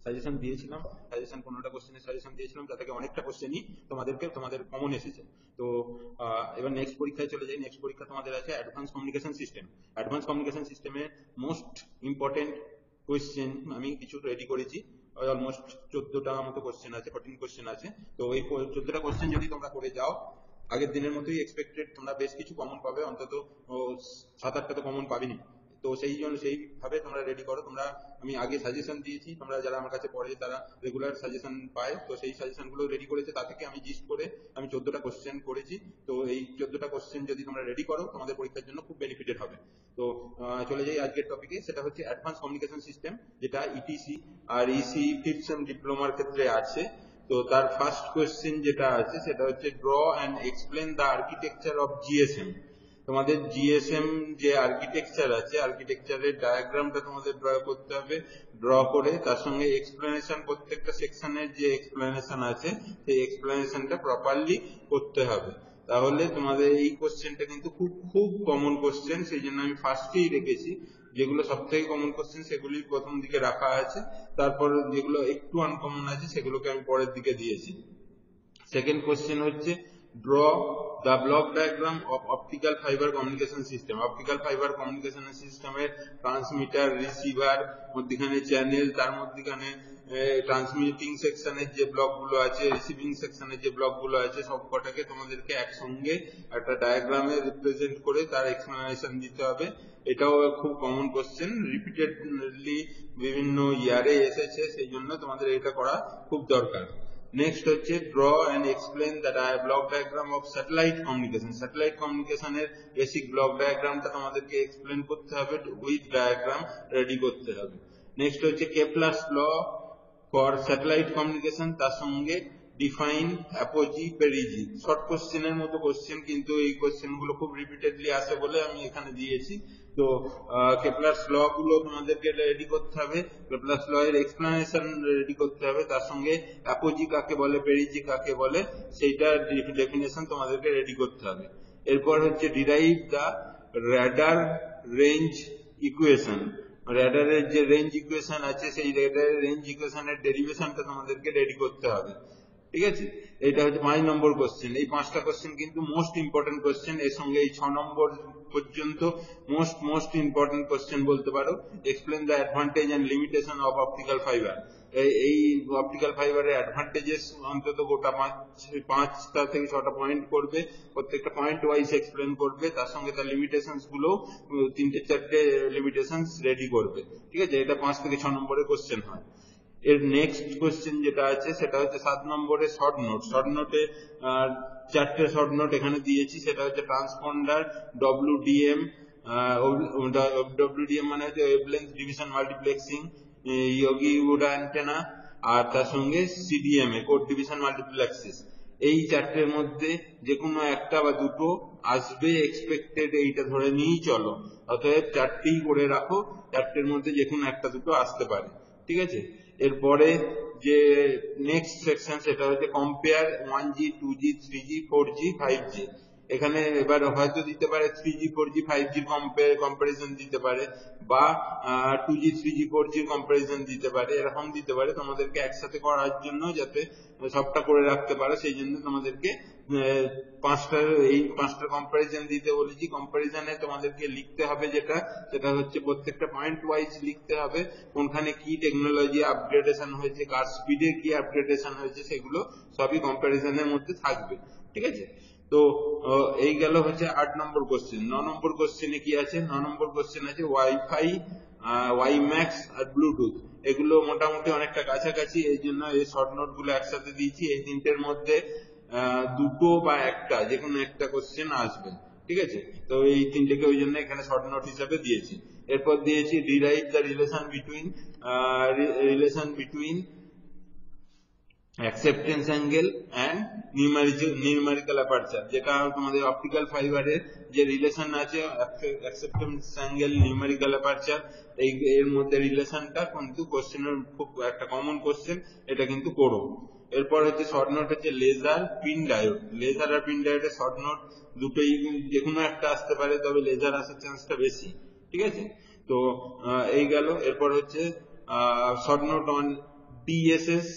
Suggestion দিয়েছিলাম, suggestion 15টা কোশ্চেনের suggestion দিয়েছিলাম, তা থেকে অনেকটা কোশ্চেনই তোমাদের কমন এসেছে। তো এবার নেক্সট পরীক্ষায় চলে যাই। নেক্সট পরীক্ষা তোমাদের আছে advance communication system. Advance communication সিস্টেমের মোস্ট ইম্পর্টেন্ট কোয়েশ্চেন আমি কিছু রেডি করেছি। অলমোস্ট 14টা মতো কোশ্চেন আছে, 14 কোশ্চেন আছে। তো এই 14টা কোশ্চেন যদি তোমরা করে যাও, আগের দিনের মতোই এক্সপেক্টেড তোমরা বেশ কিছু কমন পাবে, অন্তত 7-8টা তো কমন পাবেনি। তো সেইভাবে তোমরা রেডি করো। আমি আগে সাজেশন দিয়েছি, তোমরা যারা আমার কাছে পড়ে তারা রেগুলার সাজেশন পায়, তো সেই সাজেশন গুলো রেডি করেছে, তা থেকে আমি জিস্ট করে আমি 14টা কোশ্চেন করেছি। তো এই 14টা কোশ্চেন যদি তোমরা রেডি করো, তোমাদের পরীক্ষার জন্য খুব বেনিফিটেড হবে। তো চলে যাই আজকের টপিকে, সেটা হচ্ছে অ্যাডভান্স কমিউনিকেশন সিস্টেম, যেটা ইটিসি আর ইসি ফিফথ সেম ডিপ্লোমার ক্ষেত্রে আছে। তো তার ফার্স্ট কোয়েশ্চেন যেটা আছে সেটা হচ্ছে draw and explain the architecture of GSM. তোমাদের জিএসএম যে আর্কিটেকচার আছে, আর্কিটেকচারের ডায়াগ্রামটা তোমাদের ড্র করতে হবে। ড্র করে তার সঙ্গে এক্সপ্লেনেশন, প্রত্যেকটা সেকশনের যে এক্সপ্লেনেশন আছে সেই এক্সপ্লেনেশনটা প্রপারলি করতে হবে। তাহলে তোমাদের এই কোশ্চেনটা কিন্তু খুব খুব কমন কোশ্চেন, সেই জন্য আমি ফার্স্টেই রেখেছি। যেগুলো সব থেকে কমন কোশ্চেন সেগুলি প্রথম দিকে রাখা আছে, তারপর যেগুলো একটু আনকমন আছে সেগুলোকে আমি পরের দিকে দিয়েছি। সেকেন্ড কোশ্চেন হচ্ছে draw the block diagram of optical fiber communication system. optical fiber communication সিস্টেমের ট্রান্সমিটার, রিসিভার, মধ্যখানে চ্যানেল, তার মধ্যখানে ট্রান্সমিটিং সেকশনের যে ব্লকগুলো আছে, রিসিভিং সেকশনের যে ব্লকগুলো আছে, সব কটাকে তোমাদেরকে একসঙ্গে একটা ডায়াগ্রামে রিপ্রেজেন্ট করে তার এক্সপ্লেনেশন দিতে হবে। এটাও খুব কমন কোশ্চেন, রিপিটেডলি বিভিন্ন ইয়ারে এসেছে, সেই জন্য তোমাদের এটা করা খুব দরকার। নেক্সট হচ্ছে draw and explain the block diagram of satellite communication. Satellite কমিউনিকেশনের বেসিক ব্লক ডায়াগ্রামটা তোমাদেরকে এক্সপ্লেন করতে হবে, উইথ ডায়াগ্রাম রেডি করতে হবে। নেক্সট হচ্ছে Kepler's law for satellite communication, তার সঙ্গে ডিফাইন অ্যাপোজি পেরিজি। শর্ট কোশ্চেনের মতো কোশ্চেন, কিন্তু এই কোশ্চেন গুলো খুব রিপিটেডলি আসে বলে আমি এখানে দিয়েছি। তো কেপলারস ল গুলো তোমাদেরকে রেডি করতে হবে, কেপলারস ল এর এক্সপ্লেনেশন রেডি করতে হবে, তার সঙ্গে অ্যাপোজি কাকে বলে, পেরিজি কাকে বলে, সেইটার ডেফিনেশন তোমাদেরকে রেডি করতে হবে। এরপর হচ্ছে ডিরাইভ দা র্যাডার রেঞ্জ ইকুয়েশন। র্যাডারের যে রেঞ্জ ইকুয়েশন আছে, সেই র্যাডারের রেঞ্জ ইকুয়েশনের ডেরিভেশনটা তোমাদেরকে রেডি করতে হবে। ঠিক আছে, এটা হচ্ছে 5 নম্বর কোশ্চেন। এই 5টা কোশ্চেন কিন্তু মোস্ট ইম্পর্টেন্ট কোশ্চেন। এর সঙ্গে এই 6 নম্বর পর্যন্ত মোস্ট ইম্পর্টেন্ট কোশ্চেন বলতে পারো। Explain the advantage and limitation of optical fibre. এই অপটিক্যাল ফাইবারের অ্যাডভান্টেজেস অন্তত গোটা 5টা থেকে 6টা পয়েন্ট করবে, প্রত্যেকটা পয়েন্ট ওয়াইজ এক্সপ্লেন করবে, তার সঙ্গে তার লিমিটেশনস গুলো 3-4টে লিমিটেশনস রেডি করবে। ঠিক আছে, এটা 5 থেকে 6 নম্বরের কোশ্চেন হয়। এর নেক্সট কোশ্চেন যেটা আছে সেটা হচ্ছে 7 নম্বরে শর্ট নোট। শর্ট নোটে 4টে শর্ট নোট এখানে দিয়েছি, সেটা হচ্ছে ট্রান্সপন্ডার, ডব্লিউডিএম। ডব্লিউডিএম মানে হচ্ছে wavelength division multiplexing, Yagi Uda antenna, আর তার সঙ্গে সিডিএমএ, কোড ডিভিশন মাল্টিপ্লেক্সিস। এই 4টের মধ্যে যে কোনো একটা বা দুটো আসবে এক্সপেক্টেড, এইটা ধরে নিয়েই চলো। অতএব 4টেই করে রাখো, 4টের মধ্যে যে কোনো একটা দুটো আসতে পারে। ঠিক আছে, এরপরে যে নেক্সট সেকশন সেটা হচ্ছে compare 1G, 2G, 3G, 4G, 5G। এখানে এবার হয়তো দিতে পারে 3G, 4G, 5G কম্পারিজন দিতে পারে, বা 2G, 3G, 4G কম্পারিজন দিতে পারে, এরকম দিতে পারে। তোমাদেরকে একসাথে করার জন্য, যাতে সবটা করে রাখতে পারো, সেই জন্য তোমাদেরকে এই 5টা কম্পারিজন দিতে বলেছি। কম্পারিজনে তোমাদেরকে লিখতে হবে সেটা হচ্ছে প্রত্যেকটা পয়েন্ট ওয়াইজ লিখতে হবে, কোনখানে কি টেকনোলজি আপগ্রেডেশন হয়েছে, কার স্পিডে কি আপগ্রেডেশন হয়েছে, সেগুলো সবই কম্পারিজনের মধ্যে থাকবে। ঠিক আছে, তো এই গেল হচ্ছে 8 নম্বর কোশ্চেন। 9 নম্বর কোশ্চেনে কি আছে? 9 নম্বর কোশ্চেন আছে ওয়াইফাই, ওয়াইম্যাক্স আর ব্লুটুথ। এগুলো মোটামুটি অনেকটা কাছাকাছি, এই জন্য এই শর্ট নোট গুলো একসাথে দিয়েছি। এই 3টের মধ্যে দুটো বা একটা, যে কোনো একটা কোশ্চেন আসবে। ঠিক আছে, তো এই 3টেকে ওই জন্য এখানে শর্ট নোট হিসাবে দিয়েছি। এরপর দিয়েছি derive the relation between acceptance angle and numerical aperture. যেটা তোমাদের অপটিক্যাল ফাইবারের যে রিলেশন আছে, অ্যাকসেপ্টেন্স অ্যাঙ্গেল, নিউমেরিক্যাল অ্যাপারচার, এর মধ্যে রিলেশনটা কিন্তু কোশ্চেনের খুব একটা কমন কোশ্চেন, এটা কিন্তু করো। এরপর হচ্ছে শর্ট নোট হচ্ছে লেজার পিন ডায়োড। লেজার আর পিন ডায়োডের শর্ট নোট দুটোই যে কোনো একটা আসতে পারে, তবে লেজার আসার চান্সটা বেশি। ঠিক আছে, তো এই গেল। এরপর হচ্ছে short note on DSS,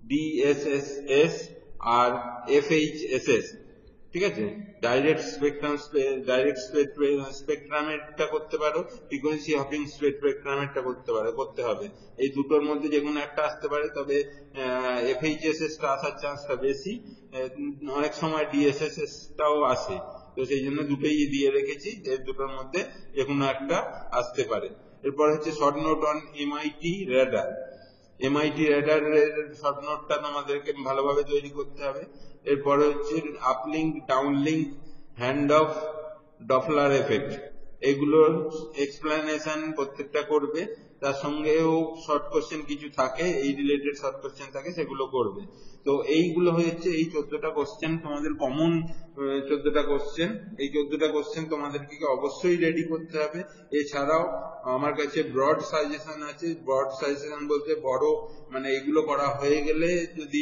ডিএসএসএস R FHSS. ঠিক আছে, ডাইরেক্ট স্পেকট্রাম, ডাইরেক্ট স্পেকট্রামেরটা করতে পারো, ফ্রিকোয়েন্সি হপিং স্পেকট্রামেরটা করতে হবে। এই দুটোর মধ্যে যে কোনো একটা আসতে পারে, তবে এফএইচএসএস টা আসার চান্সটা বেশি। অনেক সময় ডিএসএসএস টাও আসে, তো সেই জন্য দুটোই দিয়ে রেখেছি, এর দুটোর মধ্যে যে কোনো একটা আসতে পারে। এরপর হচ্ছে short note on MTI radar. MTI রেডারের শর্ট নোটটা তোমাদেরকে ভালোভাবে তৈরি করতে হবে। এরপরে হচ্ছে uplink, downlink, hand off, Doppler effect, এগুলোর এক্সপ্লেনেশন প্রত্যেকটা করবে। তার সঙ্গেও শর্ট কোশ্চেন কিছু থাকে, এই রিলেটেড শর্ট কোশ্চেন থাকে, সেগুলো করবে। তো এইগুলো হচ্ছে এই 14টা কোশ্চেন তোমাদের কমন, 14টা কোশ্চেন। এই 14টা কোশ্চেন তোমাদেরকে অবশ্যই রেডি করতে হবে। এছাড়াও আমার কাছে ব্রড সাজেশন আছে। ব্রড সাজেশন বলতে বড়, মানে এগুলো করা হয়ে গেলে যদি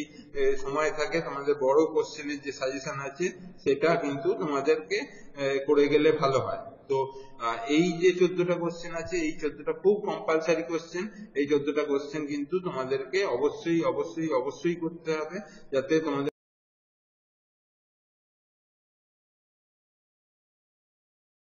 সময় থাকে, তোমাদের বড় কোশ্চেনের যে সাজেশন আছে সেটা কিন্তু তোমাদেরকে করে গেলে ভালো হয়। তো এই যে 14টা কোশ্চেন আছে, এই 14টা খুব কম্পালসারি কোশ্চেন। এই 14টা কোশ্চেন কিন্তু তোমাদেরকে অবশ্যই অবশ্যই অবশ্যই করতে হবে, যাতে তোমাদের